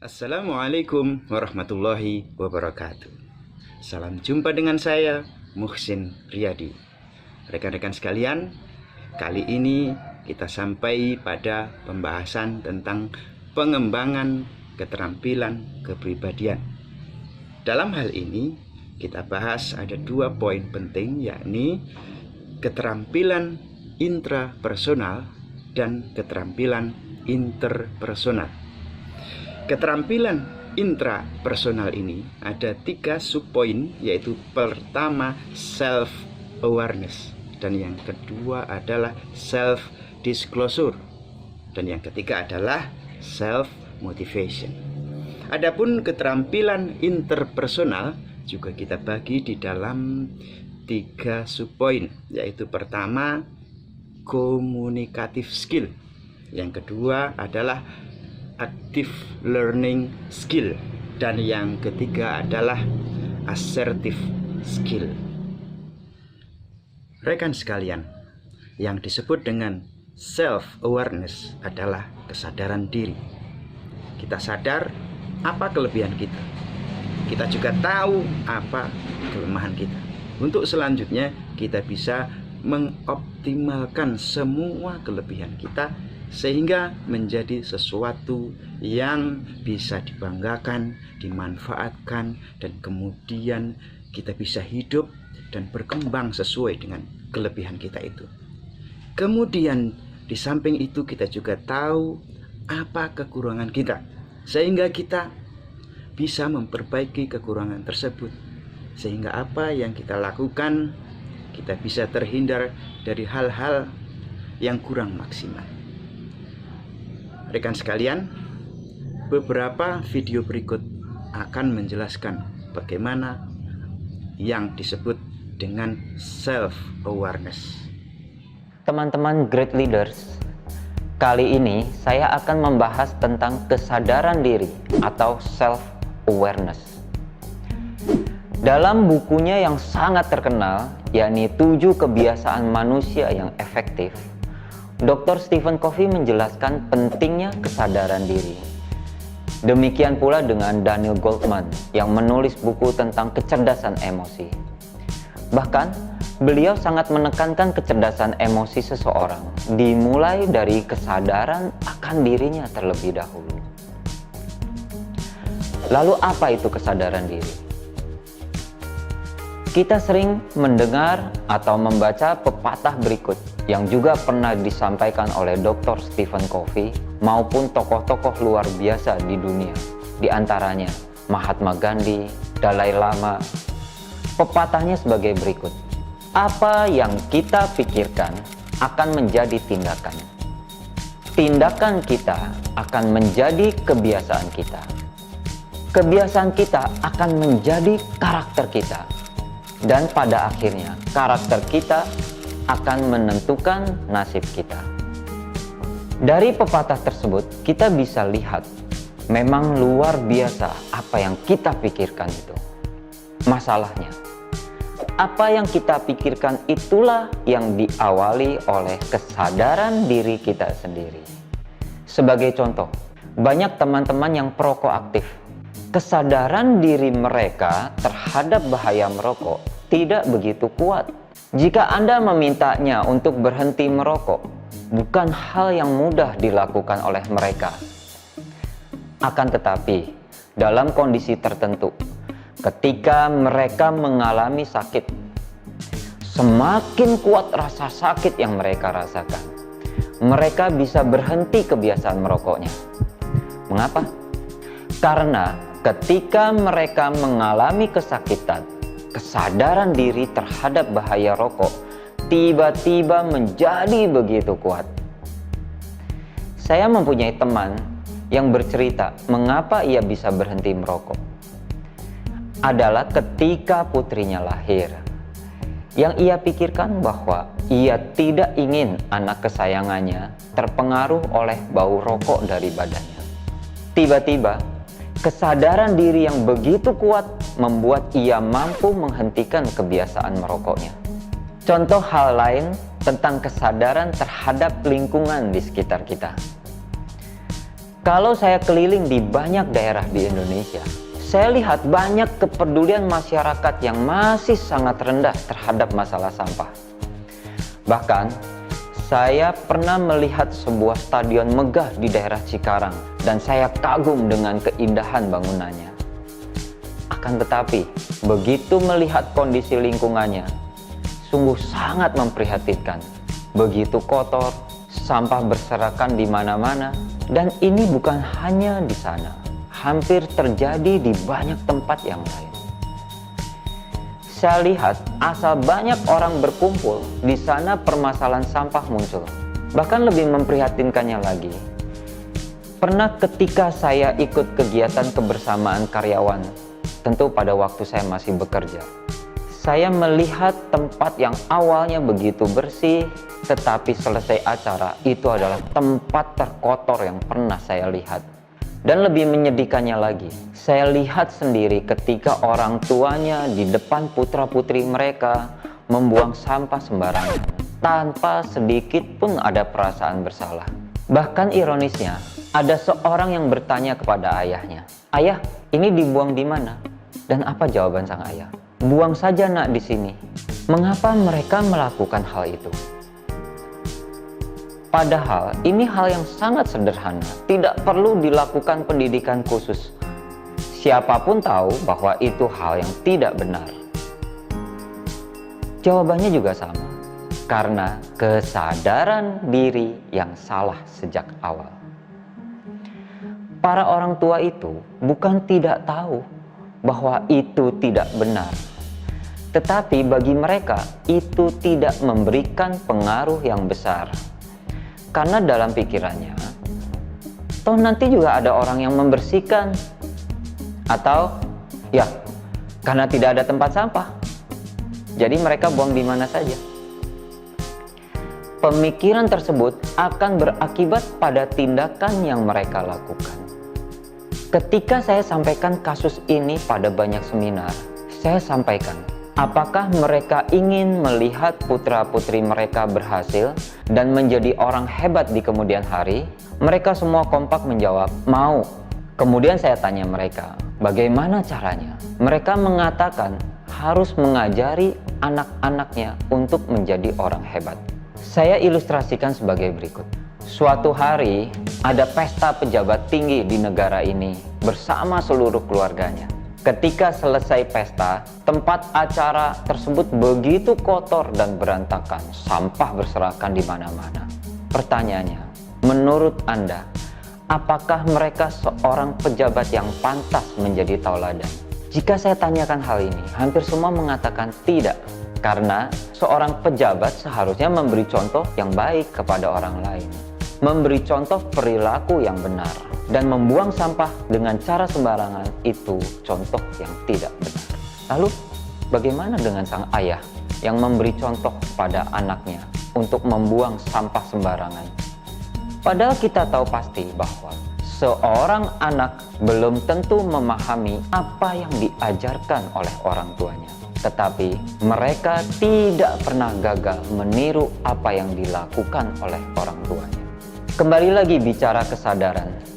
Assalamualaikum warahmatullahi wabarakatuh. Salam jumpa dengan saya, Muhsin Riyadi. Rekan-rekan sekalian, kali ini kita sampai pada pembahasan tentang pengembangan keterampilan kepribadian. Dalam hal ini, kita bahas ada 2 poin penting, yakni keterampilan intrapersonal dan keterampilan interpersonal. Keterampilan intrapersonal ini ada 3 subpoin, yaitu pertama self awareness, dan yang kedua adalah self disclosure, dan yang ketiga adalah self motivation. Adapun keterampilan interpersonal juga kita bagi di dalam 3 subpoin, yaitu pertama communicative skill, yang kedua adalah active learning skill, dan yang ketiga adalah assertive skill. Rekan sekalian, yang disebut dengan self awareness adalah kesadaran diri. Kita sadar apa kelebihan kita. Kita juga tahu apa kelemahan kita. Untuk selanjutnya kita bisa mengoptimalkan semua kelebihan kita sehingga menjadi sesuatu yang bisa dibanggakan, dimanfaatkan, dan kemudian kita bisa hidup dan berkembang sesuai dengan kelebihan kita itu. Kemudian di samping itu kita juga tahu apa kekurangan kita, sehingga kita bisa memperbaiki kekurangan tersebut, sehingga apa yang kita lakukan kita bisa terhindar dari hal-hal yang kurang maksimal. Rekan sekalian, beberapa video berikut akan menjelaskan bagaimana yang disebut dengan self awareness. Teman-teman great leaders, kali ini saya akan membahas tentang kesadaran diri atau self awareness. Dalam bukunya yang sangat terkenal, yakni 7 kebiasaan manusia yang efektif, Dr. Stephen Covey menjelaskan pentingnya kesadaran diri. Demikian pula dengan Daniel Goleman yang menulis buku tentang kecerdasan emosi. Bahkan, beliau sangat menekankan kecerdasan emosi seseorang dimulai dari kesadaran akan dirinya terlebih dahulu. Lalu apa itu kesadaran diri? Kita sering mendengar atau membaca pepatah berikut yang juga pernah disampaikan oleh Dr. Stephen Covey maupun tokoh-tokoh luar biasa di dunia, di antaranya Mahatma Gandhi, Dalai Lama. Pepatahnya sebagai berikut: apa yang kita pikirkan akan menjadi tindakan. Tindakan kita akan menjadi kebiasaan kita. Kebiasaan kita akan menjadi karakter kita. Dan pada akhirnya karakter kita akan menentukan nasib kita. Dari pepatah tersebut kita bisa lihat memang luar biasa apa yang kita pikirkan itu. Masalahnya, apa yang kita pikirkan itulah yang diawali oleh kesadaran diri kita sendiri. Sebagai contoh, banyak teman-teman yang perokok aktif. Kesadaran diri mereka terhadap bahaya merokok tidak begitu kuat. Jika Anda memintanya untuk berhenti merokok, bukan hal yang mudah dilakukan oleh mereka. Akan tetapi, dalam kondisi tertentu, ketika mereka mengalami sakit, semakin kuat rasa sakit yang mereka rasakan, mereka bisa berhenti kebiasaan merokoknya. Mengapa? Karena ketika mereka mengalami kesakitan, kesadaran diri terhadap bahaya rokok tiba-tiba menjadi begitu kuat. Saya mempunyai teman yang bercerita mengapa ia bisa berhenti merokok. Adalah ketika putrinya lahir. Yang ia pikirkan bahwa ia tidak ingin anak kesayangannya terpengaruh oleh bau rokok dari badannya. Tiba-tiba, kesadaran diri yang begitu kuat membuat ia mampu menghentikan kebiasaan merokoknya. Contoh hal lain tentang kesadaran terhadap lingkungan di sekitar kita. Kalau saya keliling di banyak daerah di Indonesia, saya lihat banyak kepedulian masyarakat yang masih sangat rendah terhadap masalah sampah. Bahkan, saya pernah melihat sebuah stadion megah di daerah Cikarang dan saya kagum dengan keindahan bangunannya. Akan tetapi, begitu melihat kondisi lingkungannya, sungguh sangat memprihatinkan. Begitu kotor, sampah berserakan di mana-mana, dan ini bukan hanya di sana, hampir terjadi di banyak tempat yang lain. Saya lihat asal banyak orang berkumpul, di sana permasalahan sampah muncul. Bahkan lebih memprihatinkannya lagi, pernah ketika saya ikut kegiatan kebersamaan karyawan, tentu pada waktu saya masih bekerja, saya melihat tempat yang awalnya begitu bersih, tetapi selesai acara itu adalah tempat terkotor yang pernah saya lihat. Dan lebih menyedihkannya lagi, saya lihat sendiri ketika orang tuanya di depan putra-putri mereka membuang sampah sembarangan, tanpa sedikit pun ada perasaan bersalah. Bahkan ironisnya, ada seorang yang bertanya kepada ayahnya, "Ayah, ini dibuang di mana?" Dan apa jawaban sang ayah? "Buang saja nak di sini." Mengapa mereka melakukan hal itu? Padahal ini hal yang sangat sederhana, tidak perlu dilakukan pendidikan khusus. Siapapun tahu bahwa itu hal yang tidak benar. Jawabannya juga sama, karena kesadaran diri yang salah sejak awal. Para orang tua itu bukan tidak tahu bahwa itu tidak benar, tetapi bagi mereka itu tidak memberikan pengaruh yang besar. Karena dalam pikirannya, toh nanti juga ada orang yang membersihkan. Atau, ya, karena tidak ada tempat sampah, jadi mereka buang di mana saja. Pemikiran tersebut akan berakibat pada tindakan yang mereka lakukan. Ketika saya sampaikan kasus ini pada banyak seminar, saya sampaikan, apakah mereka ingin melihat putra-putri mereka berhasil dan menjadi orang hebat di kemudian hari? Mereka semua kompak menjawab, mau. Kemudian saya tanya mereka, bagaimana caranya? Mereka mengatakan harus mengajari anak-anaknya untuk menjadi orang hebat. Saya ilustrasikan sebagai berikut. Suatu hari ada pesta pejabat tinggi di negara ini bersama seluruh keluarganya. Ketika selesai pesta, tempat acara tersebut begitu kotor dan berantakan, sampah berserakan di mana-mana. Pertanyaannya, menurut Anda, apakah mereka seorang pejabat yang pantas menjadi tauladan? Jika saya tanyakan hal ini, hampir semua mengatakan tidak, karena seorang pejabat seharusnya memberi contoh yang baik kepada orang lain, memberi contoh perilaku yang benar. Dan membuang sampah dengan cara sembarangan itu contoh yang tidak benar. Lalu bagaimana dengan sang ayah yang memberi contoh pada anaknya untuk membuang sampah sembarangan? Padahal kita tahu pasti bahwa seorang anak belum tentu memahami apa yang diajarkan oleh orang tuanya. Tetapi mereka tidak pernah gagal meniru apa yang dilakukan oleh orang tuanya. Kembali lagi bicara kesadaran.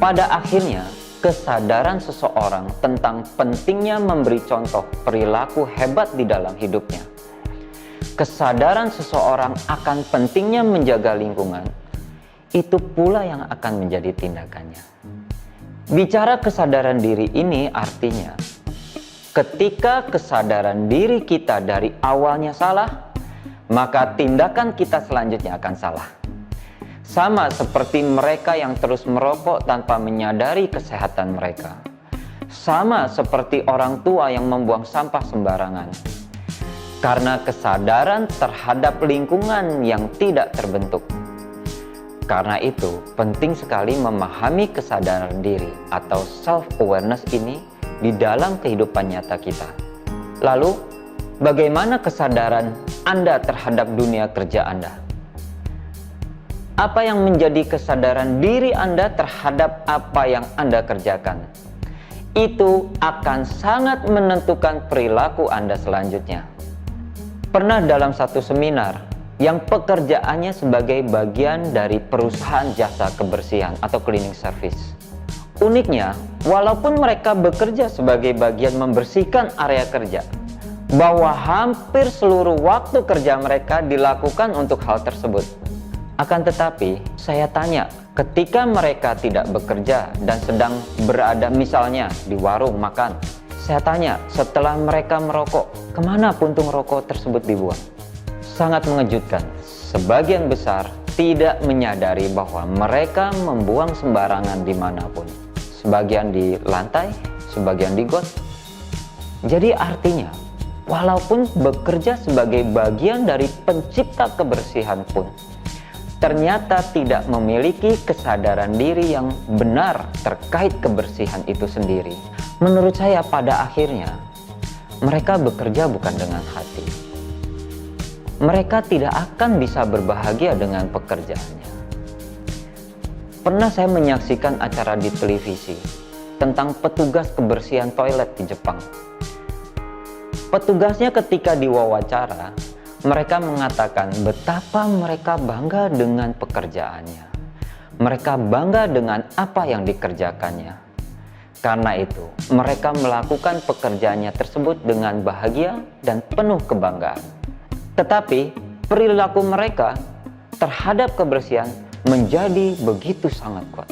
Pada akhirnya, kesadaran seseorang tentang pentingnya memberi contoh perilaku hebat di dalam hidupnya, kesadaran seseorang akan pentingnya menjaga lingkungan, itu pula yang akan menjadi tindakannya. Bicara kesadaran diri ini artinya, ketika kesadaran diri kita dari awalnya salah, maka tindakan kita selanjutnya akan salah. Sama seperti mereka yang terus merokok tanpa menyadari kesehatan mereka. Sama seperti orang tua yang membuang sampah sembarangan. Karena kesadaran terhadap lingkungan yang tidak terbentuk. Karena itu, penting sekali memahami kesadaran diri atau self-awareness ini di dalam kehidupan nyata kita. Lalu, bagaimana kesadaran Anda terhadap dunia kerja Anda? Apa yang menjadi kesadaran diri Anda terhadap apa yang Anda kerjakan? Itu akan sangat menentukan perilaku Anda selanjutnya. Pernah dalam satu seminar, yang pekerjaannya sebagai bagian dari perusahaan jasa kebersihan atau cleaning service. Uniknya, walaupun mereka bekerja sebagai bagian membersihkan area kerja, bahwa hampir seluruh waktu kerja mereka dilakukan untuk hal tersebut. Akan tetapi, saya tanya, ketika mereka tidak bekerja dan sedang berada misalnya di warung makan, saya tanya setelah mereka merokok, kemana puntung rokok tersebut dibuang? Sangat mengejutkan, sebagian besar tidak menyadari bahwa mereka membuang sembarangan dimanapun. Sebagian di lantai, sebagian di got. Jadi artinya, walaupun bekerja sebagai bagian dari pencipta kebersihan pun, ternyata tidak memiliki kesadaran diri yang benar terkait kebersihan itu sendiri. Menurut saya pada akhirnya, mereka bekerja bukan dengan hati. Mereka tidak akan bisa berbahagia dengan pekerjaannya. Pernah saya menyaksikan acara di televisi tentang petugas kebersihan toilet di Jepang. Petugasnya ketika diwawancara, mereka mengatakan betapa mereka bangga dengan pekerjaannya. Mereka bangga dengan apa yang dikerjakannya. Karena itu, mereka melakukan pekerjaannya tersebut dengan bahagia dan penuh kebanggaan. Tetapi, perilaku mereka terhadap kebersihan menjadi begitu sangat kuat.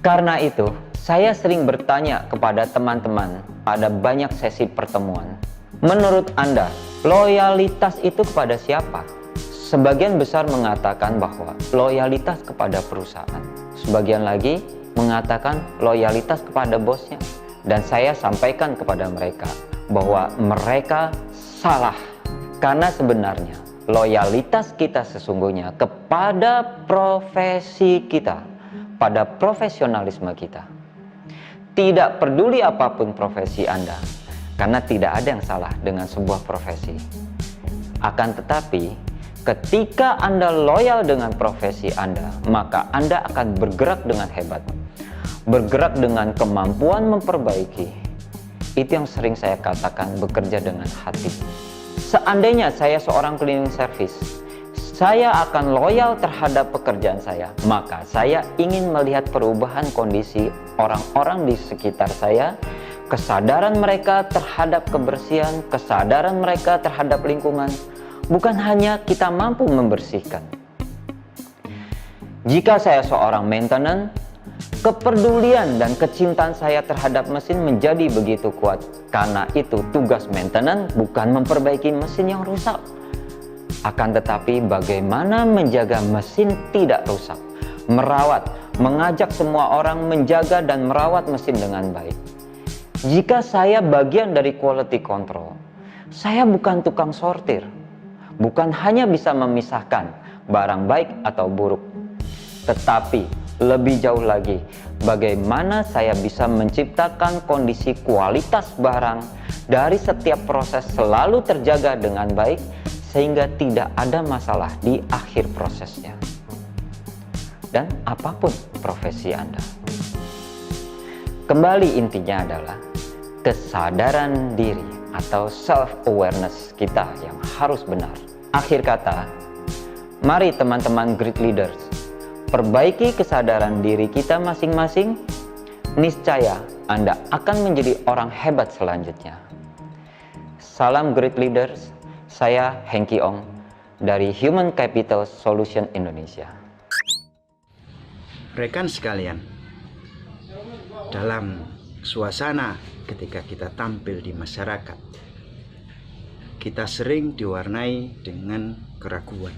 Karena itu, saya sering bertanya kepada teman-teman pada banyak sesi pertemuan. Menurut Anda, loyalitas itu kepada siapa? Sebagian besar mengatakan bahwa loyalitas kepada perusahaan. Sebagian lagi mengatakan loyalitas kepada bosnya. Dan saya sampaikan kepada mereka bahwa mereka salah. Karena sebenarnya loyalitas kita sesungguhnya kepada profesi kita, pada profesionalisme kita. Tidak peduli apapun profesi Anda, karena tidak ada yang salah dengan sebuah profesi. Akan tetapi, ketika Anda loyal dengan profesi Anda, maka Anda akan bergerak dengan hebat. Bergerak dengan kemampuan memperbaiki. Itu yang sering saya katakan, bekerja dengan hati. Seandainya saya seorang cleaning service, saya akan loyal terhadap pekerjaan saya, maka saya ingin melihat perubahan kondisi orang-orang di sekitar saya, kesadaran mereka terhadap kebersihan, kesadaran mereka terhadap lingkungan. Bukan hanya kita mampu membersihkan. Jika saya seorang maintenance, kepedulian dan kecintaan saya terhadap mesin menjadi begitu kuat. Karena itu tugas maintenance bukan memperbaiki mesin yang rusak. Akan tetapi bagaimana menjaga mesin tidak rusak. Merawat, mengajak semua orang menjaga dan merawat mesin dengan baik. Jika saya bagian dari quality control, saya bukan tukang sortir. Bukan hanya bisa memisahkan barang baik atau buruk. Tetapi lebih jauh lagi, bagaimana saya bisa menciptakan kondisi kualitas barang dari setiap proses selalu terjaga dengan baik sehingga tidak ada masalah di akhir prosesnya. Dan apapun profesi Anda. Kembali intinya adalah kesadaran diri atau self-awareness kita yang harus benar. Akhir kata, mari teman-teman great leaders, perbaiki kesadaran diri kita masing-masing, niscaya Anda akan menjadi orang hebat selanjutnya. Salam great leaders, saya Hengki Ong dari Human Capital Solution Indonesia. Rekan sekalian, dalam suasana ketika kita tampil di masyarakat, kita sering diwarnai dengan keraguan,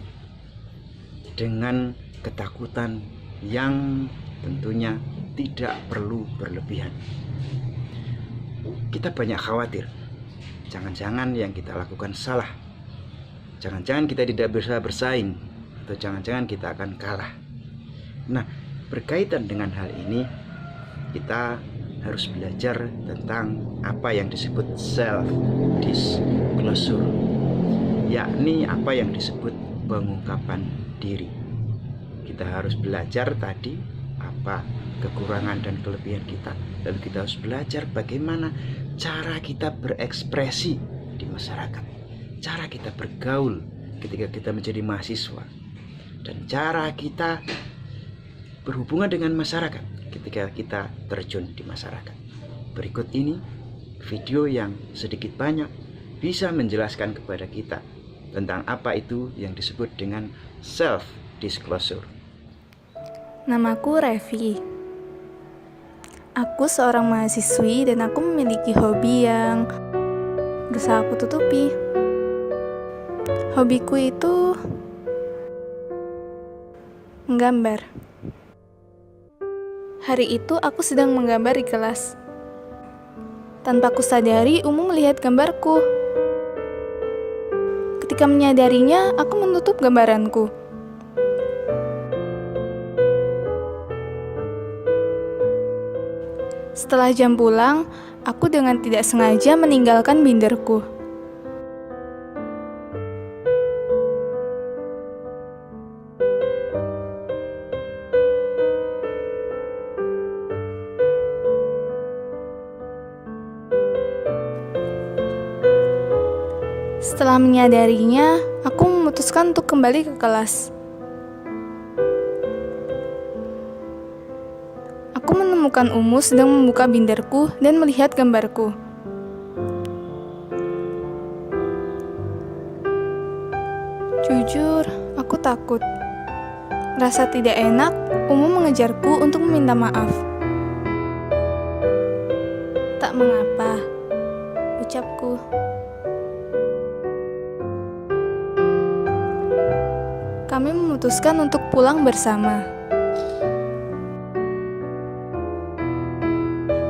dengan ketakutan yang tentunya tidak perlu berlebihan. Kita banyak khawatir, jangan-jangan yang kita lakukan salah, jangan-jangan kita tidak bisa bersaing, atau jangan-jangan kita akan kalah. Nah, berkaitan dengan hal ini, kita harus belajar tentang apa yang disebut self-disclosure, yakni apa yang disebut pengungkapan diri. Kita harus belajar tadi apa kekurangan dan kelebihan kita, lalu kita harus belajar bagaimana cara kita berekspresi di masyarakat, cara kita bergaul ketika kita menjadi mahasiswa, dan cara kita berhubungan dengan masyarakat ketika kita terjun di masyarakat. Berikut ini video yang sedikit banyak bisa menjelaskan kepada kita tentang apa itu yang disebut dengan self-disclosure. Namaku Revi. Aku seorang mahasiswi dan aku memiliki hobi yang berusaha aku tutupi. Hobiku itu menggambar. Hari itu aku sedang menggambar di kelas. Tanpa kusadari, Umum melihat gambarku. Ketika menyadarinya, aku menutup gambaranku. Setelah jam pulang, aku dengan tidak sengaja meninggalkan binderku. Setelah menyadarinya, aku memutuskan untuk kembali ke kelas. Aku menemukan Umu sedang membuka binderku dan melihat gambarku. Jujur, aku takut. Rasa tidak enak, Umu mengejarku untuk meminta maaf. Tak mengapa, ucapku. Kami memutuskan untuk pulang bersama.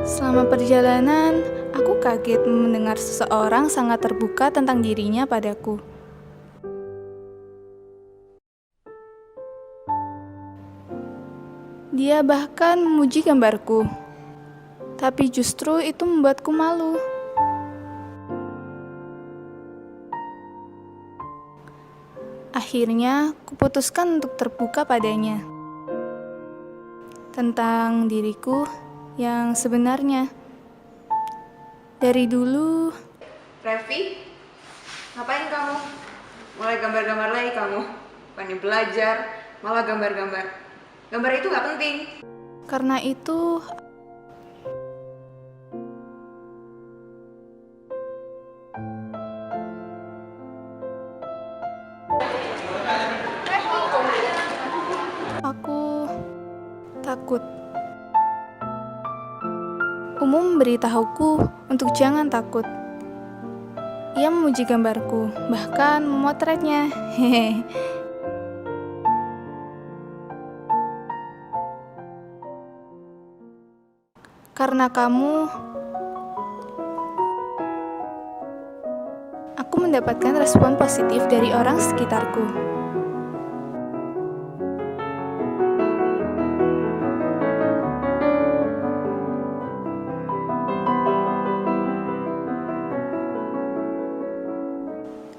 Selama perjalanan, aku kaget mendengar seseorang sangat terbuka tentang dirinya padaku. Dia bahkan memuji gambarku, tapi justru itu membuatku malu. Akhirnya, kuputuskan untuk terbuka padanya tentang diriku yang sebenarnya. Dari dulu, Revi, ngapain kamu? Mulai gambar-gambar lagi kamu? Bukannya belajar, malah gambar-gambar. Gambar itu gak penting. karena itu aku takut. Umum memberitahuku untuk jangan takut. Ia memuji gambarku, bahkan memotretnya. Hehe. Karena kamu, aku mendapatkan respon positif dari orang sekitarku.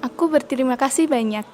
Aku berterima kasih banyak.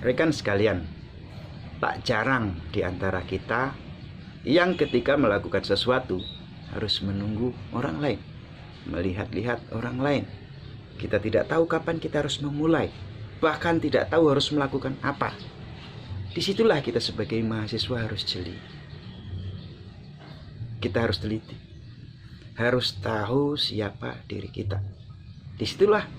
Rekan sekalian, tak jarang di antara kita yang ketika melakukan sesuatu harus menunggu orang lain, melihat-lihat orang lain. Kita tidak tahu kapan kita harus memulai, bahkan tidak tahu harus melakukan apa. Disitulah kita sebagai mahasiswa harus jeli. Kita harus teliti, harus tahu siapa diri kita. Disitulah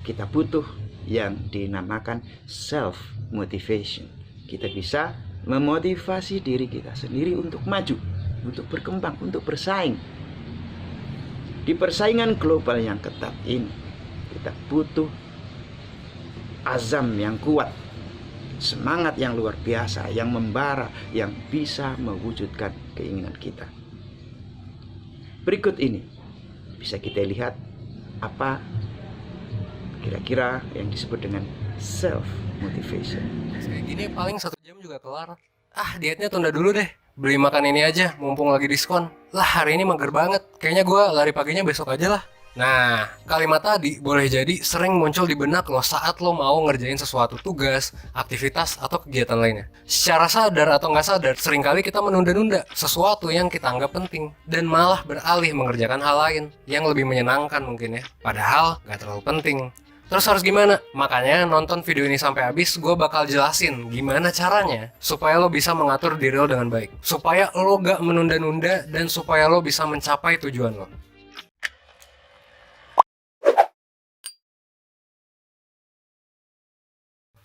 kita butuh yang dinamakan self motivation. Kita bisa memotivasi diri kita sendiri untuk maju, untuk berkembang, untuk bersaing. Di persaingan global yang ketat ini, kita butuh azam yang kuat, semangat yang luar biasa, yang membara, yang bisa mewujudkan keinginan kita. Berikut ini bisa kita lihat apa kira-kira yang disebut dengan self motivation. Kayak gini paling 1 jam juga kelar. Dietnya tunda dulu deh. Beli makan ini aja, mumpung lagi diskon. Lah, hari ini mager banget. Kayaknya gue lari paginya besok aja lah. Nah, kalimat tadi boleh jadi sering muncul di benak lo saat lo mau ngerjain sesuatu tugas, aktivitas, atau kegiatan lainnya. Secara sadar atau nggak sadar, seringkali kita menunda-nunda sesuatu yang kita anggap penting dan malah beralih mengerjakan hal lain yang lebih menyenangkan mungkin ya. Padahal nggak terlalu penting. Terus harus gimana? Makanya nonton video ini sampai habis, gue bakal jelasin gimana caranya supaya lo bisa mengatur diri lo dengan baik. Supaya lo gak menunda-nunda dan supaya lo bisa mencapai tujuan lo.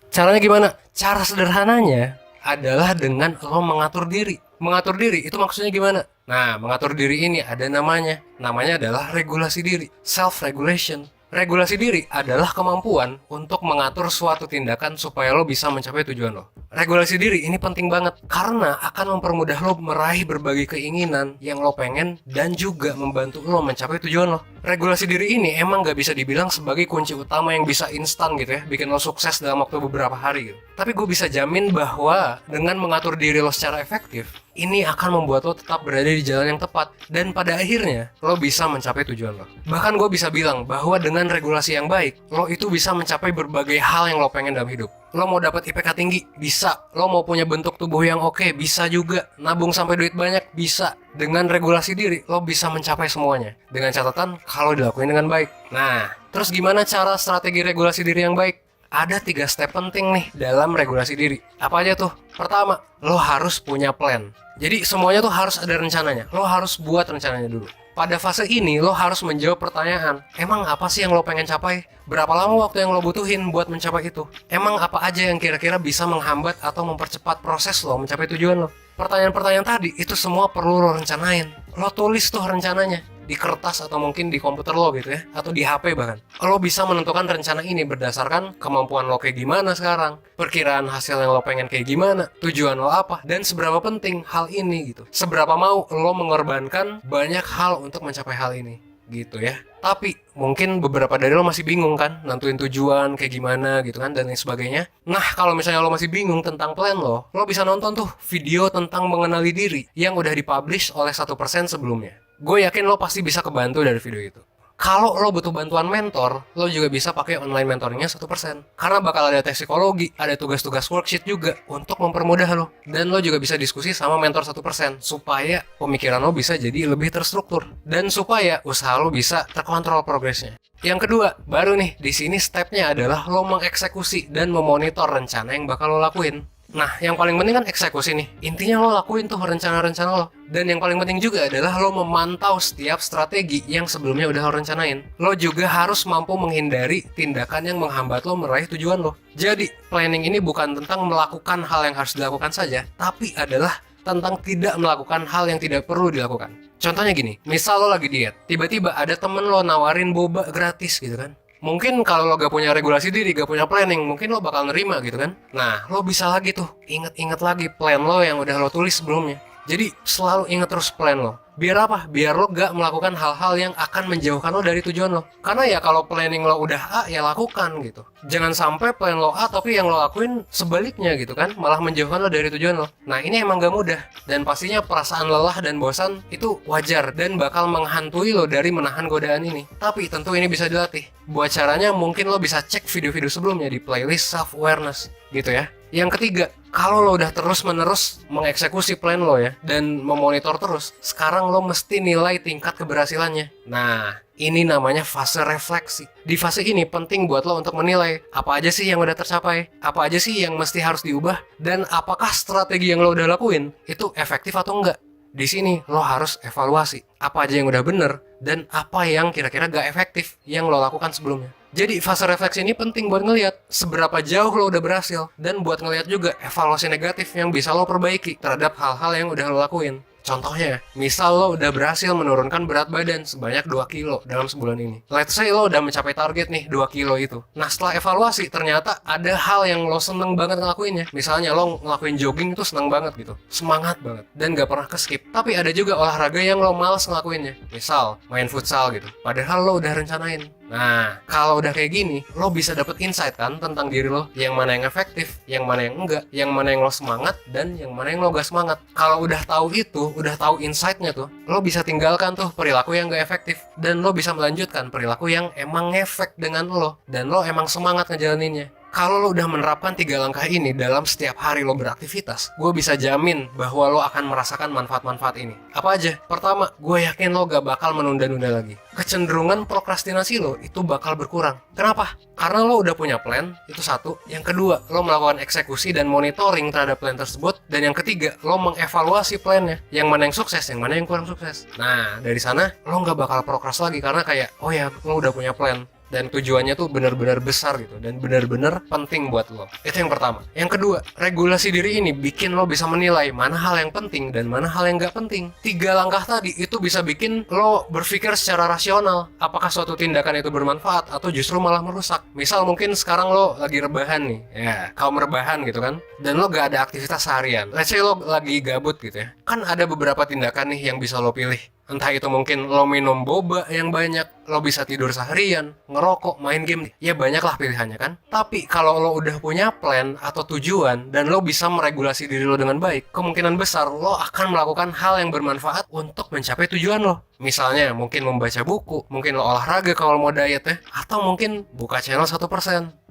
Caranya gimana? Cara sederhananya adalah dengan lo mengatur diri. Mengatur diri itu maksudnya gimana? Nah, mengatur diri ini ada namanya. Namanya adalah regulasi diri, self-regulation. Regulasi diri adalah kemampuan untuk mengatur suatu tindakan supaya lo bisa mencapai tujuan lo. Regulasi diri ini penting banget karena akan mempermudah lo meraih berbagai keinginan yang lo pengen dan juga membantu lo mencapai tujuan lo. Regulasi diri ini emang gak bisa dibilang sebagai kunci utama yang bisa instan gitu ya, bikin lo sukses dalam waktu beberapa hari gitu. Tapi gue bisa jamin bahwa dengan mengatur diri lo secara efektif, ini akan membuat lo tetap berada di jalan yang tepat dan pada akhirnya lo bisa mencapai tujuan lo. Bahkan gue bisa bilang bahwa dengan regulasi yang baik, lo itu bisa mencapai berbagai hal yang lo pengen dalam hidup. Lo mau dapat IPK tinggi, bisa. Lo mau punya bentuk tubuh yang oke, bisa juga. Nabung sampai duit banyak, bisa. Dengan regulasi diri, lo bisa mencapai semuanya. Dengan catatan, kalau dilakuin dengan baik. Nah, terus gimana cara strategi regulasi diri yang baik? Ada 3 step penting nih dalam regulasi diri. Apa aja tuh? Pertama, lo harus punya plan. Jadi semuanya tuh harus ada rencananya. Lo harus buat rencananya dulu. Pada fase ini lo harus menjawab pertanyaan, emang apa sih yang lo pengen capai? Berapa lama waktu yang lo butuhin buat mencapai itu? Emang apa aja yang kira-kira bisa menghambat atau mempercepat proses lo mencapai tujuan lo? Pertanyaan-pertanyaan tadi itu semua perlu lo rencanain. Lo tulis tuh rencananya di kertas atau mungkin di komputer lo gitu ya, atau di HP bahkan. Lo bisa menentukan rencana ini berdasarkan kemampuan lo kayak gimana sekarang, perkiraan hasil yang lo pengen kayak gimana, tujuan lo apa, dan seberapa penting hal ini gitu. Seberapa mau lo mengorbankan banyak hal untuk mencapai hal ini gitu ya. Tapi mungkin beberapa dari lo masih bingung kan, nentuin tujuan kayak gimana gitu kan, dan lain sebagainya. Nah, kalau misalnya lo masih bingung tentang plan lo bisa nonton tuh video tentang mengenali diri yang udah dipublish oleh 1% sebelumnya. Gue yakin lo pasti bisa kebantu dari video itu. Kalau lo butuh bantuan mentor, lo juga bisa pakai online mentoringnya 1%. Karena bakal ada tes psikologi, ada tugas-tugas worksheet juga untuk mempermudah lo. Dan lo juga bisa diskusi sama mentor 1%, supaya pemikiran lo bisa jadi lebih terstruktur. Dan supaya usaha lo bisa terkontrol progresnya. Yang kedua, baru nih, di sini stepnya adalah lo mengeksekusi dan memonitor rencana yang bakal lo lakuin. Nah, yang paling penting kan eksekusi nih. Intinya lo lakuin tuh rencana-rencana lo. Dan yang paling penting juga adalah lo memantau setiap strategi yang sebelumnya udah lo rencanain. Lo juga harus mampu menghindari tindakan yang menghambat lo meraih tujuan lo. Jadi, planning ini bukan tentang melakukan hal yang harus dilakukan saja, tapi adalah tentang tidak melakukan hal yang tidak perlu dilakukan. Contohnya gini, misal lo lagi diet, tiba-tiba ada temen lo nawarin boba gratis gitu kan. Mungkin kalau lo gak punya regulasi diri, gak punya planning, mungkin lo bakal nerima gitu kan. Nah, lo bisa lagi tuh, inget-inget lagi plan lo yang udah lo tulis sebelumnya. Jadi, selalu inget terus plan lo. Biar apa? Biar lo gak melakukan hal-hal yang akan menjauhkan lo dari tujuan lo. Karena ya kalau planning lo udah A, ya lakukan gitu. Jangan sampai plan lo A, tapi yang lo lakuin sebaliknya gitu kan. Malah menjauhkan lo dari tujuan lo. Nah, ini emang gak mudah. Dan pastinya perasaan lelah dan bosan itu wajar. Dan bakal menghantui lo dari menahan godaan ini. Tapi tentu ini bisa dilatih. Buat caranya mungkin lo bisa cek video-video sebelumnya di playlist self-awareness gitu ya. Yang ketiga, kalau lo udah terus-menerus mengeksekusi plan lo ya, dan memonitor terus, sekarang lo mesti nilai tingkat keberhasilannya. Nah, ini namanya fase refleksi. Di fase ini penting buat lo untuk menilai apa aja sih yang udah tercapai, apa aja sih yang mesti harus diubah, dan apakah strategi yang lo udah lakuin itu efektif atau enggak. Di sini lo harus evaluasi apa aja yang udah bener dan apa yang kira-kira gak efektif yang lo lakukan sebelumnya. Jadi fase refleksi ini penting buat ngelihat seberapa jauh lo udah berhasil, dan buat ngelihat juga evaluasi negatif yang bisa lo perbaiki terhadap hal-hal yang udah lo lakuin. Contohnya, misal lo udah berhasil menurunkan berat badan sebanyak 2 kilo dalam sebulan ini. Let's say lo udah mencapai target nih 2 kilo itu. Nah, setelah evaluasi ternyata ada hal yang lo seneng banget ngelakuinnya. Misalnya lo ngelakuin jogging itu seneng banget gitu, semangat banget, dan gak pernah ke-skip. Tapi ada juga olahraga yang lo males ngelakuinnya. Misal, main futsal gitu, padahal lo udah rencanain. Nah, kalau udah kayak gini, lo bisa dapet insight kan tentang diri lo, yang mana yang efektif, yang mana yang enggak, yang mana yang lo semangat, dan yang mana yang lo gak semangat. Kalau udah tahu itu, udah tahu insight-nya tuh, lo bisa tinggalkan tuh perilaku yang gak efektif, dan lo bisa melanjutkan perilaku yang emang ngefek dengan lo, dan lo emang semangat ngejalaninnya. Kalau lo udah menerapkan 3 langkah ini dalam setiap hari lo beraktivitas, gue bisa jamin bahwa lo akan merasakan manfaat-manfaat ini. Apa aja? Pertama, gue yakin lo gak bakal menunda-nunda lagi. Kecenderungan prokrastinasi lo itu bakal berkurang. Kenapa? Karena lo udah punya plan, itu satu. Yang kedua, lo melakukan eksekusi dan monitoring terhadap plan tersebut. Dan yang ketiga, lo mengevaluasi plannya. Yang mana yang sukses, yang mana yang kurang sukses. Nah, dari sana, lo gak bakal prokras lagi. Karena kayak, oh ya, lo udah punya plan. Dan tujuannya tuh benar-benar besar gitu, dan benar-benar penting buat lo. Itu yang pertama. Yang kedua, regulasi diri ini bikin lo bisa menilai mana hal yang penting dan mana hal yang gak penting. 3 langkah tadi itu bisa bikin lo berpikir secara rasional, apakah suatu tindakan itu bermanfaat atau justru malah merusak. Misal mungkin sekarang lo lagi rebahan nih, ya kaum rebahan gitu kan, dan lo gak ada aktivitas seharian. Let's say lo lagi gabut gitu ya, kan ada beberapa tindakan nih yang bisa lo pilih. Entah itu mungkin lo minum boba yang banyak, lo bisa tidur seharian, ngerokok, main game, ya banyak lah pilihannya kan. Tapi kalau lo udah punya plan atau tujuan dan lo bisa meregulasi diri lo dengan baik, kemungkinan besar lo akan melakukan hal yang bermanfaat untuk mencapai tujuan lo. Misalnya mungkin membaca buku, mungkin lo olahraga kalau mau diet ya, atau mungkin buka channel 1%.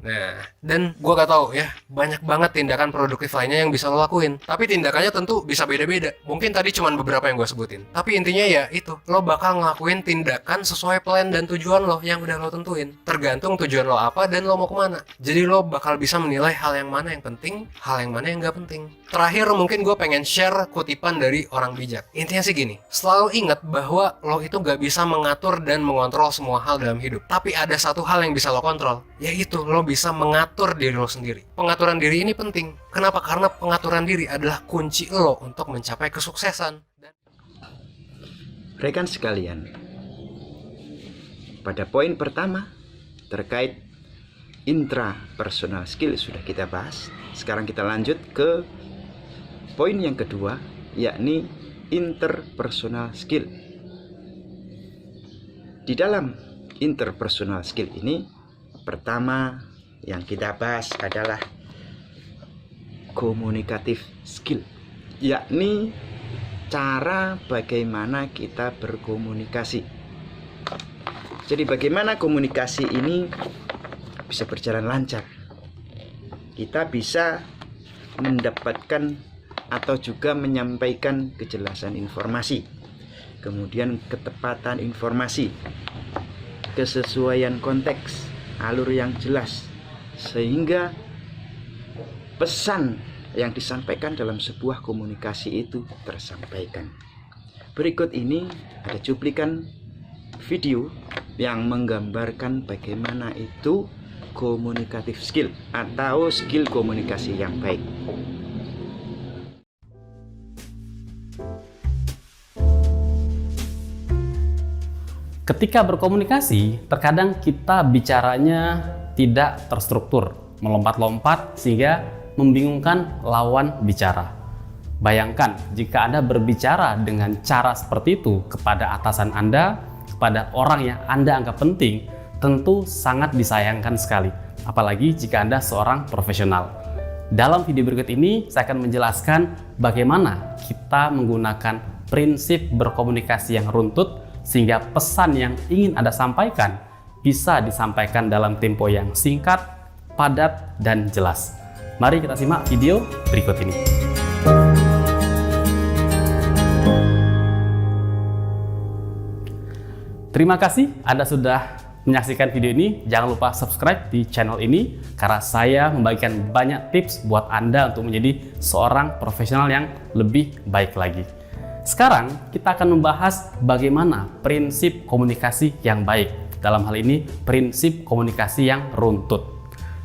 Nah, dan gue gak tahu ya, banyak banget tindakan produktif lainnya yang bisa lo lakuin. Tapi tindakannya tentu bisa beda-beda. Mungkin tadi cuma beberapa yang gue sebutin. Tapi intinya ya itu, lo bakal ngelakuin tindakan sesuai plan dan tujuan lo yang udah lo tentuin. Tergantung tujuan lo apa dan lo mau kemana. Jadi lo bakal bisa menilai hal yang mana yang penting, hal yang mana yang gak penting. Terakhir mungkin gue pengen share kutipan dari orang bijak. Intinya sih gini, selalu ingat bahwa lo itu gak bisa mengatur dan mengontrol semua hal dalam hidup. Tapi ada satu hal yang bisa lo kontrol, yaitu lo bisa mengatur diri lo sendiri. Pengaturan diri ini penting. Kenapa? Karena pengaturan diri adalah kunci lo untuk mencapai kesuksesan. Rekan sekalian, pada poin pertama terkait intrapersonal skill sudah kita bahas. Sekarang kita lanjut ke poin yang kedua, yakni interpersonal skill. Di dalam interpersonal skill ini, pertama yang kita bahas adalah communicative skill, yakni cara bagaimana kita berkomunikasi. Jadi bagaimana komunikasi ini bisa berjalan lancar. Kita bisa mendapatkan atau juga menyampaikan kejelasan informasi, kemudian ketepatan informasi, kesesuaian konteks, alur yang jelas, sehingga pesan yang disampaikan dalam sebuah komunikasi itu tersampaikan. Berikut ini ada cuplikan video yang menggambarkan bagaimana itu communicative skill atau skill komunikasi yang baik. Ketika berkomunikasi, terkadang kita bicaranya tidak terstruktur, melompat-lompat sehingga membingungkan lawan bicara. Bayangkan jika Anda berbicara dengan cara seperti itu kepada atasan Anda, kepada orang yang Anda anggap penting, tentu sangat disayangkan sekali, apalagi jika Anda seorang profesional. Dalam video berikut ini, saya akan menjelaskan bagaimana kita menggunakan prinsip berkomunikasi yang runtut sehingga pesan yang ingin Anda sampaikan bisa disampaikan dalam tempo yang singkat, padat, dan jelas. Mari kita simak video berikut ini. Terima kasih Anda sudah menyaksikan video ini. Jangan lupa subscribe di channel ini karena saya membagikan banyak tips buat Anda untuk menjadi seorang profesional yang lebih baik lagi. Sekarang kita akan membahas bagaimana prinsip komunikasi yang baik. Dalam hal ini prinsip komunikasi yang runtut.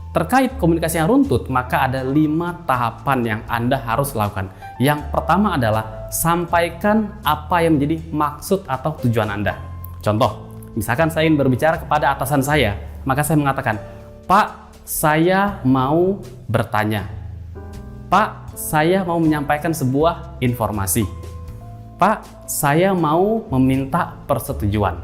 Terkait komunikasi yang runtut, maka ada 5 tahapan yang Anda harus lakukan. Yang pertama adalah sampaikan apa yang menjadi maksud atau tujuan Anda. Contoh, misalkan saya ingin berbicara kepada atasan saya, maka saya mengatakan, Pak, saya mau bertanya. Pak, saya mau menyampaikan sebuah informasi. Pak, saya mau meminta persetujuan.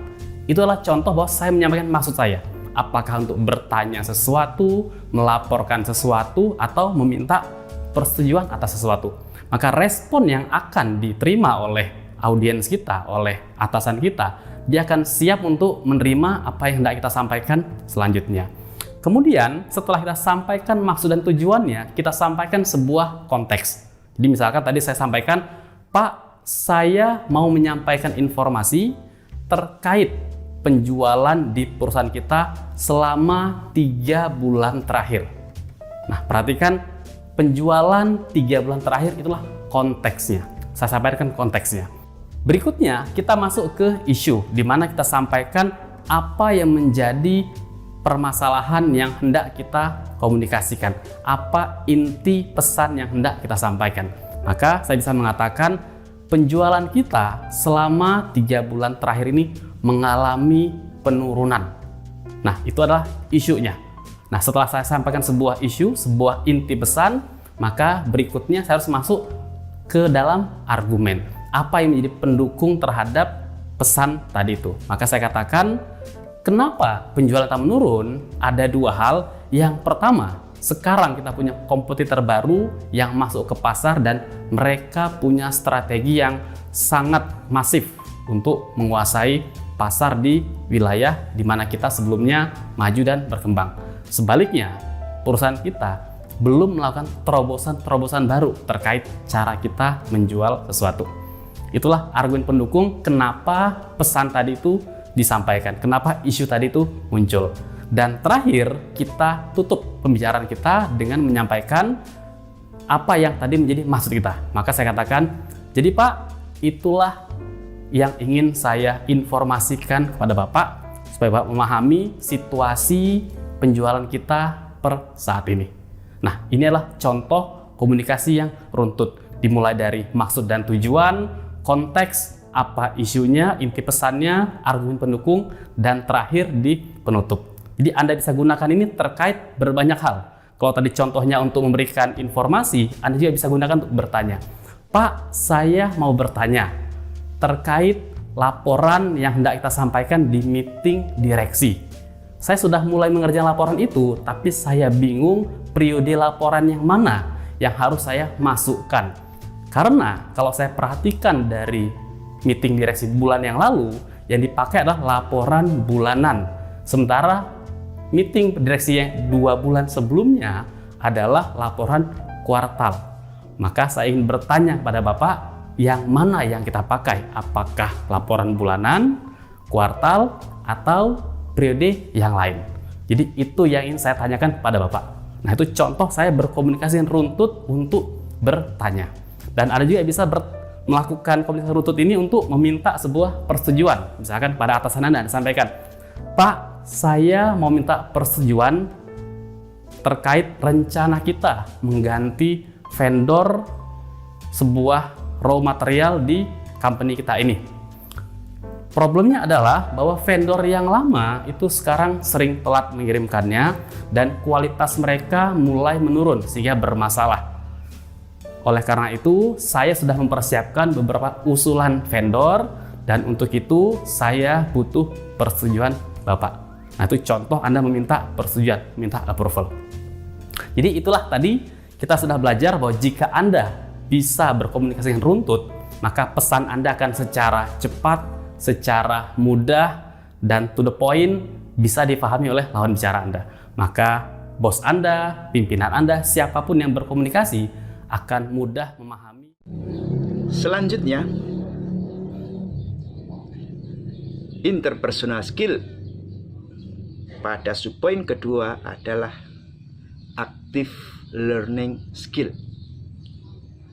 Itu adalah contoh bahwa saya menyampaikan maksud saya. Apakah untuk bertanya sesuatu, melaporkan sesuatu, atau meminta persetujuan atas sesuatu. Maka respon yang akan diterima oleh audiens kita, oleh atasan kita, dia akan siap untuk menerima apa yang hendak kita sampaikan selanjutnya. Kemudian setelah kita sampaikan maksud dan tujuannya, kita sampaikan sebuah konteks. Jadi misalkan tadi saya sampaikan, Pak, saya mau menyampaikan informasi terkait penjualan di perusahaan kita selama 3 bulan terakhir. Nah, perhatikan penjualan 3 bulan terakhir itulah konteksnya. Saya sampaikan konteksnya. Berikutnya kita masuk ke isu, di mana kita sampaikan apa yang menjadi permasalahan yang hendak kita komunikasikan, apa inti pesan yang hendak kita sampaikan. Maka saya bisa mengatakan penjualan kita selama 3 bulan terakhir ini mengalami penurunan. Nah, itu adalah isunya. Nah, setelah saya sampaikan sebuah isu, sebuah inti pesan, maka berikutnya saya harus masuk ke dalam argumen. Apa yang menjadi pendukung terhadap pesan tadi itu. Maka saya katakan, kenapa penjualan kita menurun? Ada 2 hal. Yang pertama, sekarang kita punya kompetitor baru yang masuk ke pasar dan mereka punya strategi yang sangat masif untuk menguasai pasar di wilayah di mana kita sebelumnya maju dan berkembang. Sebaliknya, perusahaan kita belum melakukan terobosan-terobosan baru terkait cara kita menjual sesuatu. Itulah argumen pendukung kenapa pesan tadi itu disampaikan, kenapa isu tadi itu muncul. Dan terakhir, kita tutup pembicaraan kita dengan menyampaikan apa yang tadi menjadi maksud kita. Maka saya katakan, jadi Pak, itulah yang ingin saya informasikan kepada Bapak supaya Bapak memahami situasi penjualan kita per saat ini. Nah, ini adalah contoh komunikasi yang runtut. Dimulai dari maksud dan tujuan, konteks, apa isunya, inti pesannya, argumen pendukung, dan terakhir di penutup. Jadi Anda bisa gunakan ini terkait berbanyak hal. Kalau tadi contohnya untuk memberikan informasi, Anda juga bisa gunakan untuk bertanya. Pak, saya mau bertanya terkait laporan yang hendak kita sampaikan di meeting direksi. Saya sudah mulai mengerjakan laporan itu, tapi saya bingung periode laporan yang mana yang harus saya masukkan. Karena kalau saya perhatikan dari meeting direksi bulan yang lalu, yang dipakai adalah laporan bulanan. Sementara meeting direksi yang 2 bulan sebelumnya adalah laporan kuartal. Maka saya ingin bertanya kepada Bapak, yang mana yang kita pakai? Apakah laporan bulanan, kuartal, atau periode yang lain? Jadi itu yang ingin saya tanyakan kepada Bapak. Nah, itu contoh saya berkomunikasi yang runtut untuk bertanya. Dan Anda juga bisa melakukan komunikasi runtut ini untuk meminta sebuah persetujuan. Misalkan pada atasan Anda sampaikan, Pak, saya mau minta persetujuan terkait rencana kita mengganti vendor sebuah raw material di company kita ini. Problemnya adalah bahwa vendor yang lama itu sekarang sering telat mengirimkannya dan kualitas mereka mulai menurun sehingga bermasalah. Oleh karena itu, saya sudah mempersiapkan beberapa usulan vendor dan untuk itu saya butuh persetujuan Bapak. Nah, itu contoh Anda meminta persetujuan, minta approval. Jadi itulah tadi kita sudah belajar bahwa jika Anda bisa berkomunikasi yang runtut, maka pesan Anda akan secara cepat, secara mudah, dan to the point bisa dipahami oleh lawan bicara Anda. Maka bos Anda, pimpinan Anda, siapapun yang berkomunikasi akan mudah memahami. Selanjutnya, interpersonal skill. Pada subpoin kedua adalah active learning skill,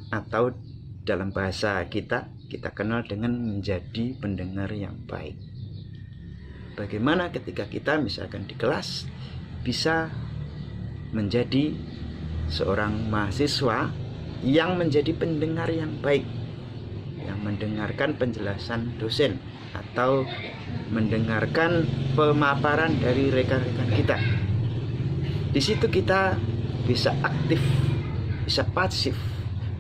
atau dalam bahasa kita kenal dengan menjadi pendengar yang baik. Bagaimana ketika kita misalkan di kelas bisa menjadi seorang mahasiswa yang menjadi pendengar yang baik, yang mendengarkan penjelasan dosen atau mendengarkan pemaparan dari rekan-rekan kita. Di situ kita bisa aktif, bisa pasif,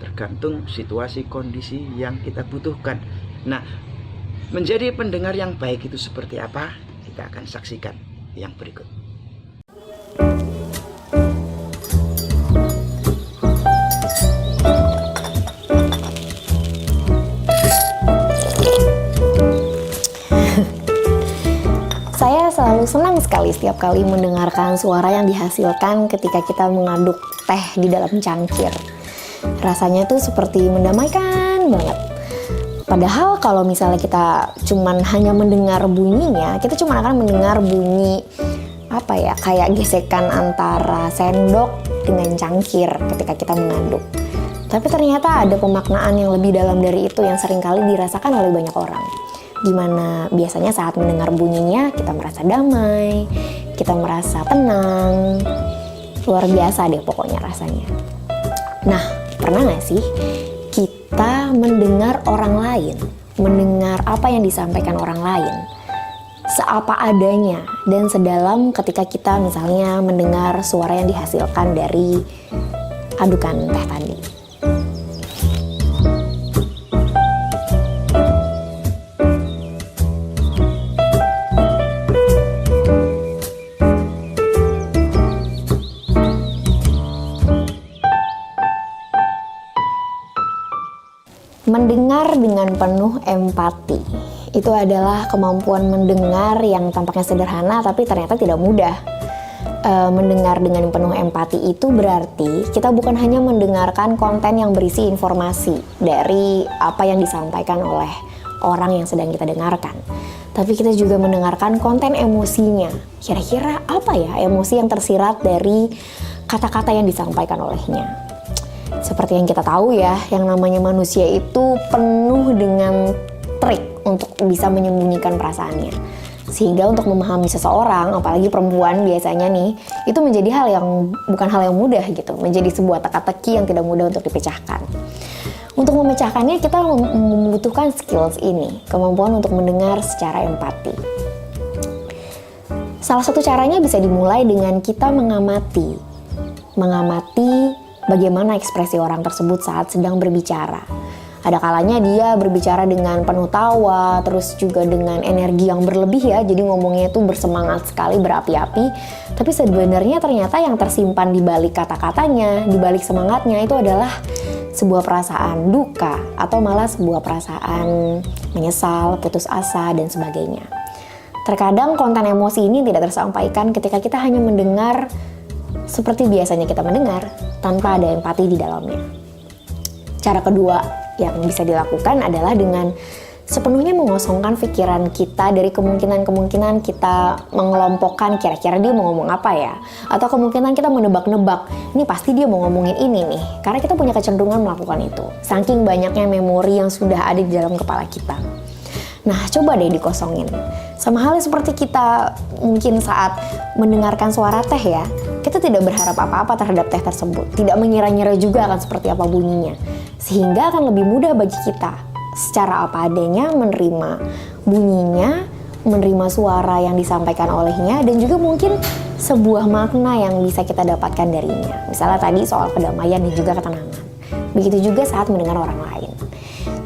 tergantung situasi kondisi yang kita butuhkan. Nah, menjadi pendengar yang baik itu seperti apa? Kita akan saksikan yang berikut. Saya selalu senang sekali setiap kali mendengarkan suara yang dihasilkan ketika kita mengaduk teh di dalam cangkir. Rasanya tuh seperti mendamaikan banget. Padahal kalau misalnya kita cuman hanya mendengar bunyinya, kita cuma akan mendengar bunyi kayak gesekan antara sendok dengan cangkir ketika kita mengaduk. Tapi ternyata ada pemaknaan yang lebih dalam dari itu yang seringkali dirasakan oleh banyak orang. Dimana biasanya saat mendengar bunyinya kita merasa damai, kita merasa tenang, luar biasa deh pokoknya rasanya. Nah, pernah gak sih kita mendengar orang lain, mendengar apa yang disampaikan orang lain seapa adanya dan sedalam ketika kita misalnya mendengar suara yang dihasilkan dari adukan teh tadi? Mendengar dengan penuh empati. Itu adalah kemampuan mendengar yang tampaknya sederhana tapi ternyata tidak mudah. Mendengar dengan penuh empati itu berarti kita bukan hanya mendengarkan konten yang berisi informasi dari apa yang disampaikan oleh orang yang sedang kita dengarkan. Tapi kita juga mendengarkan konten emosinya. Kira-kira apa ya emosi yang tersirat dari kata-kata yang disampaikan olehnya? Seperti yang kita tahu ya, yang namanya manusia itu penuh dengan trik untuk bisa menyembunyikan perasaannya. Sehingga untuk memahami seseorang, apalagi perempuan biasanya nih, itu menjadi hal yang bukan hal yang mudah gitu. Menjadi sebuah teka-teki yang tidak mudah untuk dipecahkan. Untuk memecahkannya kita membutuhkan skills ini, kemampuan untuk mendengar secara empati. Salah satu caranya bisa dimulai dengan kita mengamati bagaimana ekspresi orang tersebut saat sedang berbicara. Ada kalanya dia berbicara dengan penuh tawa, terus juga dengan energi yang berlebih ya, jadi ngomongnya itu bersemangat sekali, berapi-api. Tapi sebenarnya ternyata yang tersimpan di balik kata-katanya, di balik semangatnya itu adalah sebuah perasaan duka atau malah sebuah perasaan menyesal, putus asa, dan sebagainya. Terkadang konten emosi ini tidak tersampaikan ketika kita hanya mendengar seperti biasanya kita mendengar, tanpa ada empati di dalamnya. Cara kedua yang bisa dilakukan adalah dengan sepenuhnya mengosongkan pikiran kita dari kemungkinan-kemungkinan kita mengelompokkan kira-kira dia mau ngomong apa ya. Atau kemungkinan kita menebak-nebak, ini pasti dia mau ngomongin ini nih. Karena kita punya kecenderungan melakukan itu. Saking banyaknya memori yang sudah ada di dalam kepala kita. Nah, coba deh dikosongin. Sama halnya seperti kita mungkin saat mendengarkan suara teh ya, kita tidak berharap apa-apa terhadap teh tersebut. Tidak mengira-ngira juga akan seperti apa bunyinya. Sehingga akan lebih mudah bagi kita secara apa adanya menerima bunyinya, menerima suara yang disampaikan olehnya, dan juga mungkin sebuah makna yang bisa kita dapatkan darinya. Misalnya tadi soal kedamaian dan juga ketenangan. Begitu juga saat mendengar orang lain.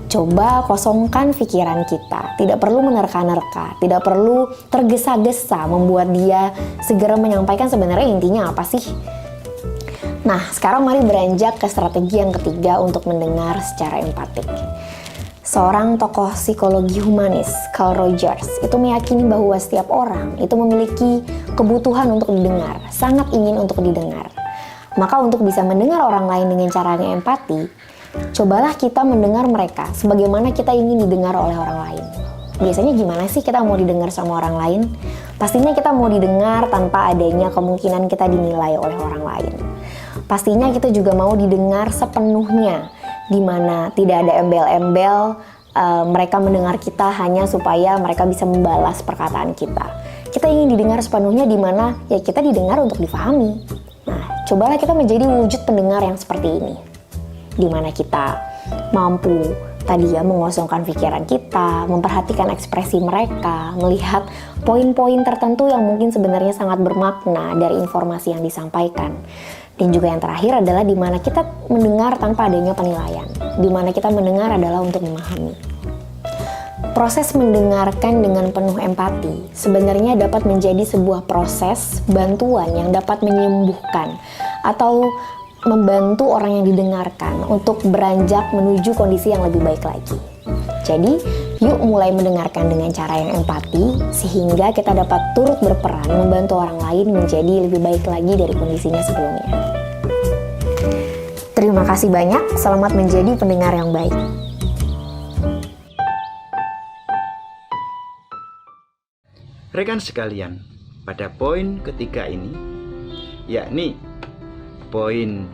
Coba kosongkan pikiran kita, tidak perlu menerka-nerka, tidak perlu tergesa-gesa membuat dia segera menyampaikan sebenarnya intinya apa sih. Nah, sekarang mari beranjak ke strategi yang ketiga untuk mendengar secara empatik. Seorang tokoh psikologi humanis, Carl Rogers, itu meyakini bahwa setiap orang itu memiliki kebutuhan untuk didengar, sangat ingin untuk didengar. Maka untuk bisa mendengar orang lain dengan cara yang empati, cobalah kita mendengar mereka sebagaimana kita ingin didengar oleh orang lain. Biasanya gimana sih kita mau didengar sama orang lain? Pastinya kita mau didengar tanpa adanya kemungkinan kita dinilai oleh orang lain. Pastinya kita juga mau didengar sepenuhnya, di mana tidak ada embel-embel, mereka mendengar kita hanya supaya mereka bisa membalas perkataan kita. Kita ingin didengar sepenuhnya, di mana ya kita didengar untuk difahami. Nah, cobalah kita menjadi wujud pendengar yang seperti ini, di mana kita mampu tadi ya mengosongkan pikiran kita, memperhatikan ekspresi mereka, melihat poin-poin tertentu yang mungkin sebenarnya sangat bermakna dari informasi yang disampaikan. Dan juga yang terakhir adalah di mana kita mendengar tanpa adanya penilaian, di mana kita mendengar adalah untuk memahami. Proses mendengarkan dengan penuh empati sebenarnya dapat menjadi sebuah proses bantuan yang dapat menyembuhkan atau membantu orang yang didengarkan untuk beranjak menuju kondisi yang lebih baik lagi. Jadi, yuk mulai mendengarkan dengan cara yang empati, sehingga kita dapat turut berperan membantu orang lain menjadi lebih baik lagi dari kondisinya sebelumnya. Terima kasih banyak, selamat menjadi pendengar yang baik. Rekan sekalian, pada poin ketiga ini, yakni poin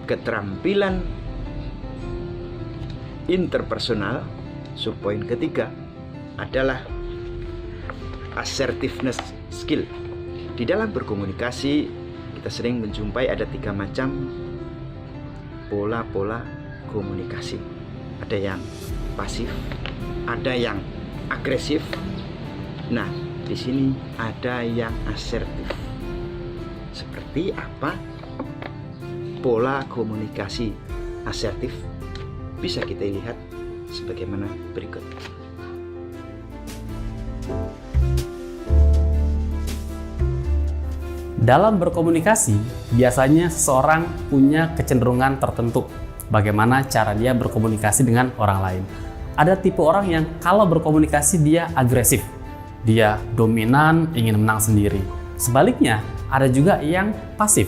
keterampilan interpersonal, subpoin ketiga adalah assertiveness skill. Di dalam berkomunikasi, kita sering menjumpai ada 3 macam pola-pola komunikasi. Ada yang pasif, ada yang agresif. Nah, di sini ada yang asertif. Seperti apa pola komunikasi asertif? Bisa kita lihat sebagaimana berikut. Dalam berkomunikasi, biasanya seseorang punya kecenderungan tertentu bagaimana cara dia berkomunikasi dengan orang lain. Ada tipe orang yang kalau berkomunikasi dia agresif, dia dominan, ingin menang sendiri. Sebaliknya, ada juga yang pasif,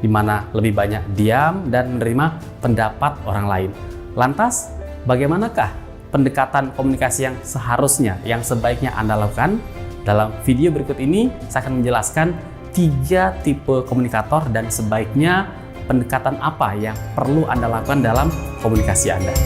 di mana lebih banyak diam dan menerima pendapat orang lain. Lantas, bagaimanakah pendekatan komunikasi yang seharusnya, yang sebaiknya Anda lakukan? Dalam video berikut ini, saya akan menjelaskan 3 tipe komunikator dan sebaiknya pendekatan apa yang perlu Anda lakukan dalam komunikasi Anda.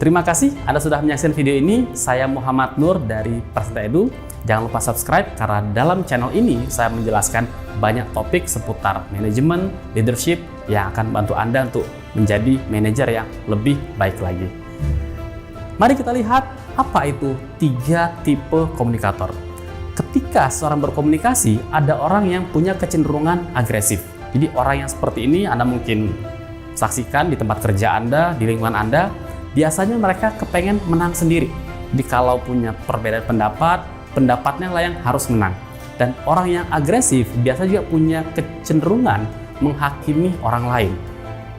Terima kasih Anda sudah menyaksikan video ini. Saya Muhammad Nur dari Persita Edu. Jangan lupa subscribe karena dalam channel ini saya menjelaskan banyak topik seputar manajemen, leadership yang akan membantu Anda untuk menjadi manajer yang lebih baik lagi. Mari kita lihat apa itu 3 tipe komunikator. Ketika seorang berkomunikasi, ada orang yang punya kecenderungan agresif. Jadi orang yang seperti ini Anda mungkin saksikan di tempat kerja Anda, di lingkungan Anda. Biasanya mereka kepengen menang sendiri. Jadi kalau punya perbedaan pendapat, pendapatnya lah yang harus menang. Dan orang yang agresif biasanya juga punya kecenderungan menghakimi orang lain.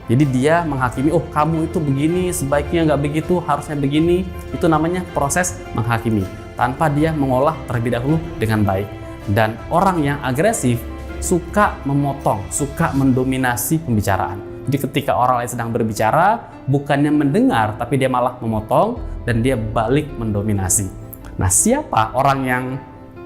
Jadi dia menghakimi, oh kamu itu begini, sebaiknya nggak begitu, harusnya begini. Itu namanya proses menghakimi, tanpa dia mengolah terlebih dahulu dengan baik. Dan orang yang agresif suka memotong, suka mendominasi pembicaraan. Jadi ketika orang lain sedang berbicara, bukannya mendengar, tapi dia malah memotong dan dia balik mendominasi. Nah, siapa orang yang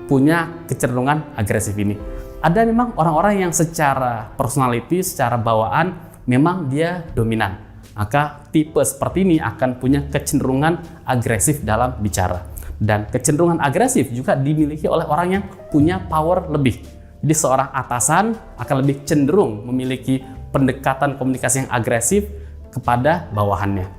punya kecenderungan agresif ini? Ada memang orang-orang yang secara personality, secara bawaan, memang dia dominan. Maka tipe seperti ini akan punya kecenderungan agresif dalam bicara. Dan kecenderungan agresif juga dimiliki oleh orang yang punya power lebih. Jadi seorang atasan akan lebih cenderung memiliki pendekatan komunikasi yang agresif kepada bawahannya.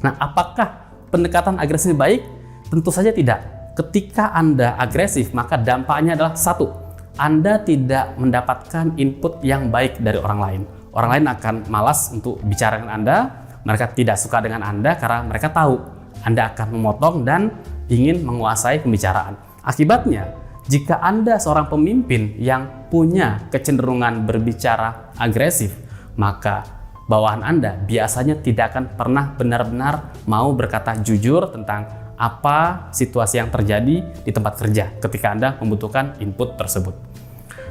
Nah, apakah pendekatan agresif baik? Tentu saja tidak. Ketika Anda agresif, maka dampaknya adalah 1, Anda tidak mendapatkan input yang baik dari orang lain. Orang lain akan malas untuk bicara dengan Anda, mereka tidak suka dengan Anda karena mereka tahu Anda akan memotong dan ingin menguasai pembicaraan. Akibatnya, Jika Anda seorang pemimpin yang punya kecenderungan berbicara agresif, maka bawahan Anda biasanya tidak akan pernah benar-benar mau berkata jujur tentang apa situasi yang terjadi di tempat kerja ketika Anda membutuhkan input tersebut.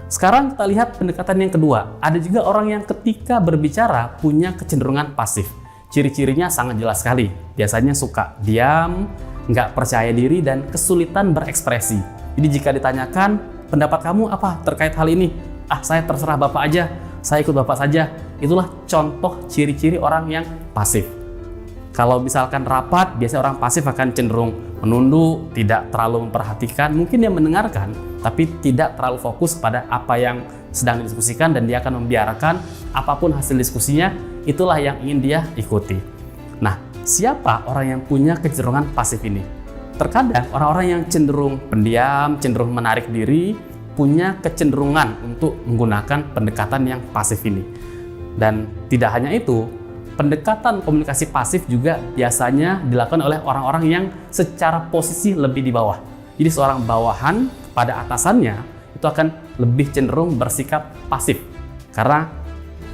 Sekarang kita lihat pendekatan yang kedua. Ada juga orang yang ketika berbicara punya kecenderungan pasif. Ciri-cirinya sangat jelas sekali. Biasanya suka diam, nggak percaya diri, dan kesulitan berekspresi. Jadi jika ditanyakan, pendapat kamu apa terkait hal ini? Saya terserah Bapak aja, saya ikut Bapak saja. Itulah contoh ciri-ciri orang yang pasif. Kalau misalkan rapat, biasanya orang pasif akan cenderung menunduk, tidak terlalu memperhatikan, mungkin dia mendengarkan, tapi tidak terlalu fokus pada apa yang sedang didiskusikan, dan dia akan membiarkan apapun hasil diskusinya, itulah yang ingin dia ikuti. Nah, siapa orang yang punya kecenderungan pasif ini? Terkadang orang-orang yang cenderung pendiam, cenderung menarik diri, punya kecenderungan untuk menggunakan pendekatan yang pasif ini. Dan tidak hanya itu, pendekatan komunikasi pasif juga biasanya dilakukan oleh orang-orang yang secara posisi lebih di bawah. Jadi seorang bawahan pada atasannya itu akan lebih cenderung bersikap pasif karena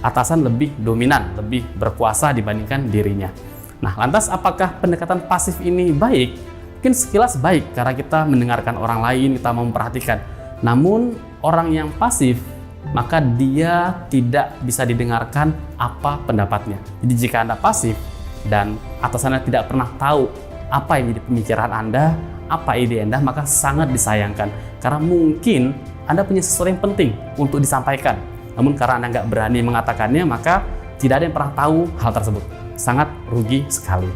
atasan lebih dominan, lebih berkuasa dibandingkan dirinya. Nah, lantas apakah pendekatan pasif ini baik? Mungkin sekilas baik karena kita mendengarkan orang lain, kita memperhatikan. Namun orang yang pasif, maka dia tidak bisa didengarkan apa pendapatnya. Jadi jika Anda pasif dan atasannya tidak pernah tahu apa yang jadi pemikiran Anda, apa ide Anda, maka sangat disayangkan. Karena mungkin Anda punya sesuatu yang penting untuk disampaikan. Namun karena Anda nggak berani mengatakannya, maka tidak ada yang pernah tahu hal tersebut. Sangat rugi sekali.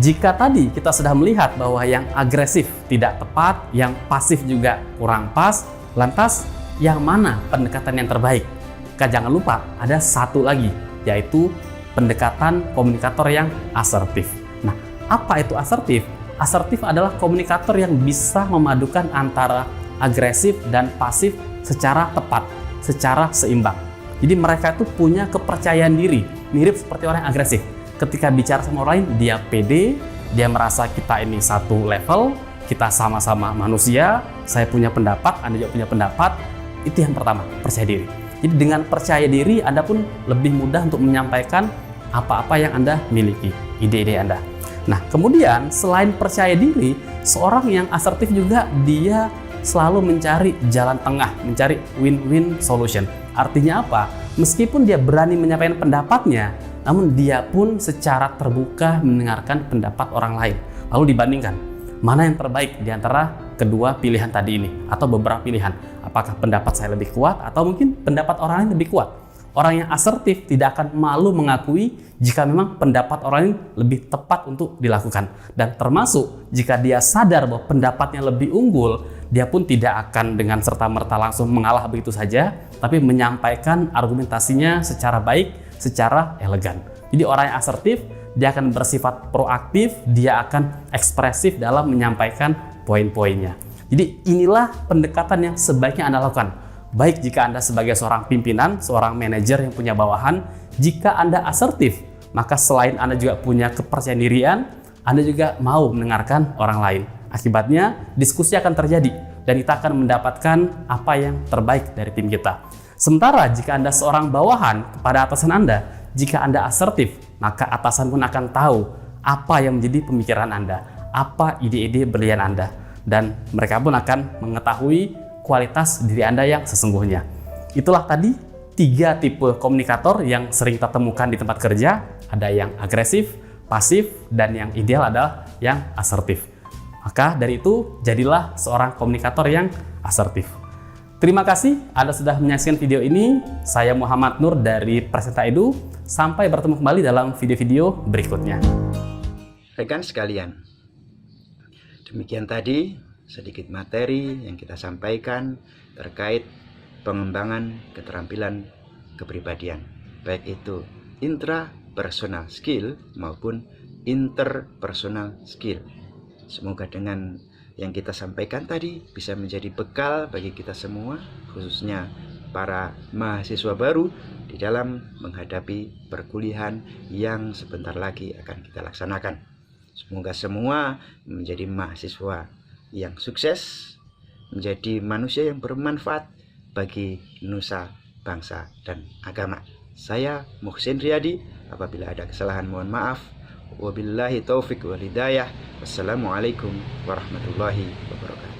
Jika tadi kita sudah melihat bahwa yang agresif tidak tepat, yang pasif juga kurang pas, lantas yang mana pendekatan yang terbaik? Jangan lupa ada satu lagi, yaitu pendekatan komunikator yang asertif. Nah, apa itu asertif? Asertif adalah komunikator yang bisa memadukan antara agresif dan pasif secara tepat, secara seimbang. Jadi mereka itu punya kepercayaan diri, mirip seperti orang yang agresif. Ketika bicara sama orang lain, dia pede, dia merasa kita ini satu level, kita sama-sama manusia, saya punya pendapat, Anda juga punya pendapat. Itu yang pertama, percaya diri. Jadi dengan percaya diri, Anda pun lebih mudah untuk menyampaikan apa-apa yang Anda miliki, ide-ide Anda. Nah, kemudian selain percaya diri, seorang yang asertif juga dia selalu mencari jalan tengah, mencari win-win solution. Artinya apa? Meskipun dia berani menyampaikan pendapatnya, namun dia pun secara terbuka mendengarkan pendapat orang lain. Lalu dibandingkan, mana yang terbaik di antara kedua pilihan tadi ini, atau beberapa pilihan. Apakah pendapat saya lebih kuat, atau mungkin pendapat orang lain lebih kuat. Orang yang asertif tidak akan malu mengakui jika memang pendapat orang lain lebih tepat untuk dilakukan. Dan termasuk jika dia sadar bahwa pendapatnya lebih unggul, dia pun tidak akan dengan serta-merta langsung mengalah begitu saja, tapi menyampaikan argumentasinya secara baik, secara elegan. Jadi orang yang asertif, dia akan bersifat proaktif, dia akan ekspresif dalam menyampaikan poin-poinnya. Jadi inilah pendekatan yang sebaiknya Anda lakukan. Baik jika Anda sebagai seorang pimpinan, seorang manajer yang punya bawahan, jika Anda asertif, maka selain Anda juga punya kepercayaan dirian, Anda juga mau mendengarkan orang lain. Akibatnya diskusi akan terjadi dan kita akan mendapatkan apa yang terbaik dari tim kita. Sementara jika Anda seorang bawahan kepada atasan Anda, jika Anda asertif, maka atasan pun akan tahu apa yang menjadi pemikiran Anda, apa ide-ide berlian Anda, dan mereka pun akan mengetahui kualitas diri Anda yang sesungguhnya. Itulah tadi 3 tipe komunikator yang sering kita temukan di tempat kerja. Ada yang agresif, pasif, dan yang ideal adalah yang asertif. Maka dari itu, jadilah seorang komunikator yang asertif. Terima kasih Anda sudah menyaksikan video ini. Saya Muhammad Nur dari Presenta Edu. Sampai bertemu kembali dalam video-video berikutnya. Rekan sekalian, demikian tadi sedikit materi yang kita sampaikan terkait pengembangan keterampilan kepribadian, baik itu intrapersonal skill maupun interpersonal skill. Semoga dengan yang kita sampaikan tadi bisa menjadi bekal bagi kita semua, khususnya para mahasiswa baru di dalam menghadapi perkuliahan yang sebentar lagi akan kita laksanakan. Semoga semua menjadi mahasiswa yang sukses menjadi manusia yang bermanfaat bagi nusa, bangsa, dan agama. Saya Muhsin Riyadi, apabila ada kesalahan mohon maaf. Wabillahi taufik wal hidayah. Wassalamualaikum warahmatullahi wabarakatuh.